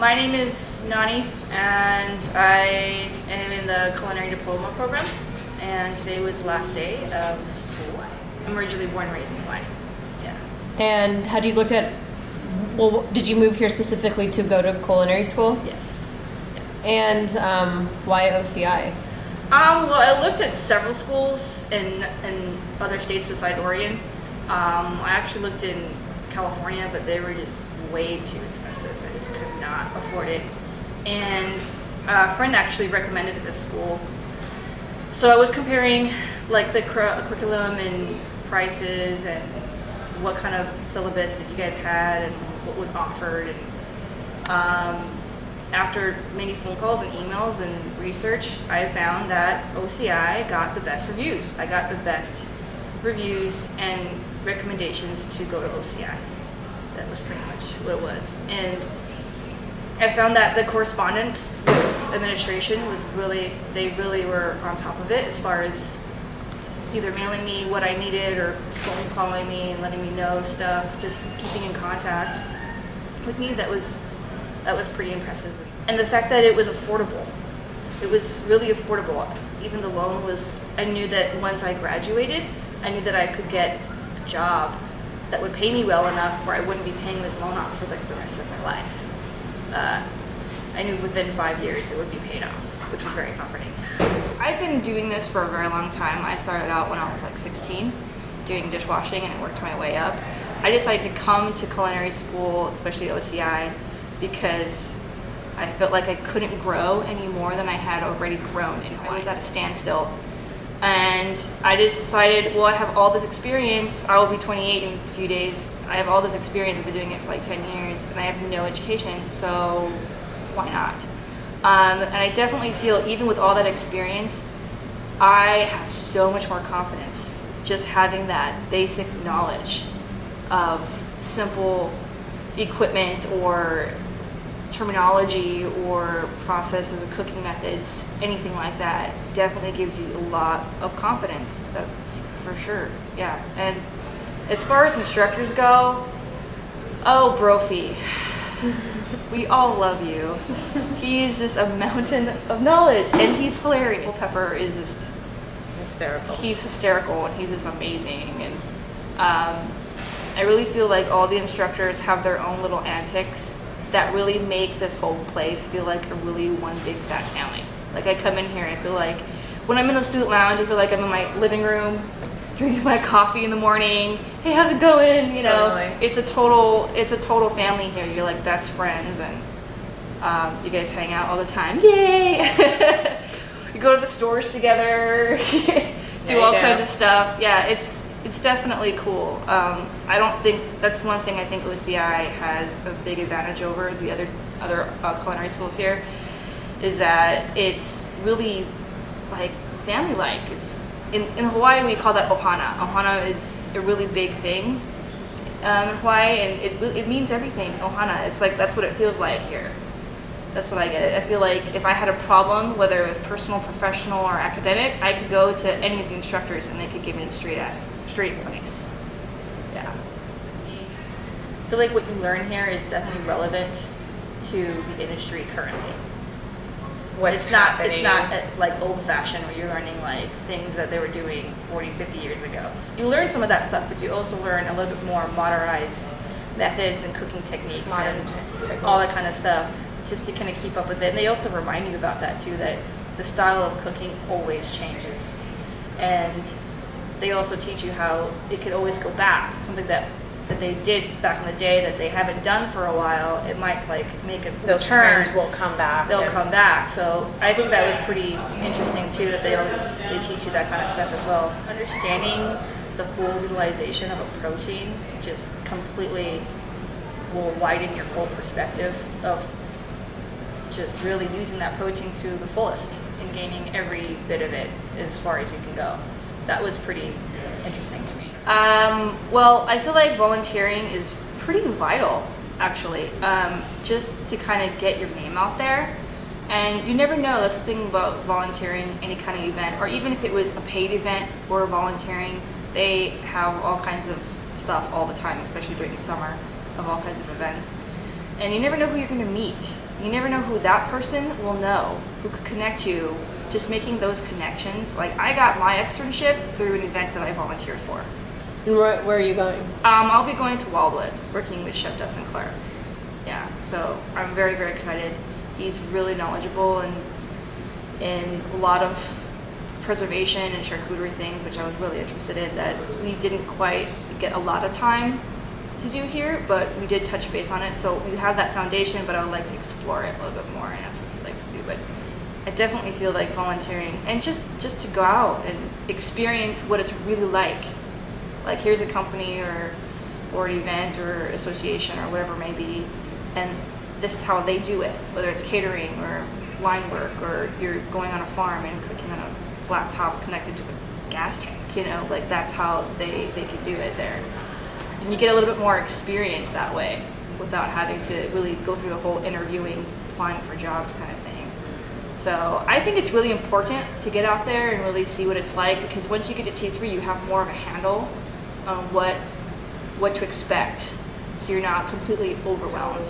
My name is Nani, and I am in the Culinary Diploma program, and today was the last day of school. I'm originally born and raised in Hawaii. Yeah. And had you looked at, well, did you move here specifically to go to culinary school? Yes. Yes. And why OCI? Well, I looked at several schools in other states besides Oregon. I actually looked in California, but they were just way too expensive. I just could not afford it. And a friend actually recommended this school. So I was comparing like the curriculum and prices and what kind of syllabus that you guys had and what was offered. And after many phone calls and emails and research, I found that OCI got the best reviews. I got the best reviews and recommendations to go to OCI. That was pretty much what it was. And I found that the correspondence with administration was they really were on top of it as far as either mailing me what I needed or phone calling me and letting me know stuff, just keeping in contact with me. That was pretty impressive. And the fact that it was affordable. It was really affordable. Even the loan was, I knew that once I graduated, I knew that I could get a job that would pay me well enough where I wouldn't be paying this loan off for like the rest of my life. I knew within 5 years it would be paid off, which was very comforting. I've been doing this for a very long time. I started out when I was like 16 doing dishwashing and I worked my way up. I decided to come to culinary school, especially OCI, because I felt like I couldn't grow any more than I had already grown in Hawaii. I was at a standstill. And I just decided, well, I have all this experience. I will be 28 in a few days. I have all this experience. I've been doing it for like 10 years, and I have no education, so why not? And I definitely feel, even with all that experience, I have so much more confidence just having that basic knowledge of simple equipment or terminology or processes or cooking methods, anything like that, definitely gives you a lot of confidence, for sure. Yeah. And as far as instructors go, oh, Brophy, we all love you. He is just a mountain of knowledge, and he's hilarious. Pepper is just Hysterical. He's hysterical, and he's just amazing. And I really feel like all the instructors have their own little antics that really make this whole place feel like a really one big fat family. Like I come in here and I feel like when I'm in the student lounge, I feel like I'm in my living room drinking my coffee in the morning. Hey, how's it going? You know, Totally. it's a total family here. You're like best friends, and you guys hang out all the time. Yay! You go to the stores together, do all kinds of stuff. Yeah, it's definitely cool. I don't think that's one thing I think OCI has a big advantage over the other culinary schools here, is that it's really like family-like. It's in Hawaii we call that ohana. Ohana is a really big thing in Hawaii, and it means everything. Ohana. It's like that's what it feels like here. That's what I get. I feel like if I had a problem, whether it was personal, professional, or academic, I could go to any of the instructors and they could give me the straight advice. Yeah. I feel like what you learn here is definitely relevant to the industry currently. It's not like old fashioned where you're learning like things that they were doing 40, 50 years ago. You learn some of that stuff, but you also learn a little bit more modernized methods and cooking techniques and all that kind of stuff, just to kind of keep up with it. And they also remind you about that too, that the style of cooking always changes. And they also teach you how it could always go back, something that they did back in the day that they haven't done for a while. It might like make a Those turn. trends will come back. They'll come back. So I think that was pretty interesting too, that they teach you that kind of stuff as well. Understanding the full utilization of a protein just completely will widen your whole perspective of just really using that protein to the fullest and gaining every bit of it as far as you can go. That was pretty interesting to me. Well, I feel like volunteering is pretty vital, actually, just to kind of get your name out there. And you never know, that's the thing about volunteering, any kind of event, or even if it was a paid event or volunteering, they have all kinds of stuff all the time, especially during the summer, of all kinds of events. And you never know who you're going to meet. You never know who that person will know, who could connect you. Just making those connections. Like, I got my externship through an event that I volunteered for. And where are you going? I'll be going to Wildwood, working with Chef Dustin Clark. Yeah, so I'm very, very excited. He's really knowledgeable in a lot of preservation and charcuterie things, which I was really interested in, that we didn't quite get a lot of time to do here, but we did touch base on it. So we have that foundation, but I would like to explore it a little bit more, and that's what he likes to do. But I definitely feel like volunteering and just to go out and experience what it's really like. Like, here's a company or an event or association or whatever it may be, and this is how they do it, whether it's catering or line work, or you're going on a farm and cooking on a flat top connected to a gas tank, you know, like that's how they can do it there. And you get a little bit more experience that way without having to really go through the whole interviewing, applying for jobs kind of thing. So I think it's really important to get out there and really see what it's like, because once you get to T3, you have more of a handle on what to expect, so you're not completely overwhelmed.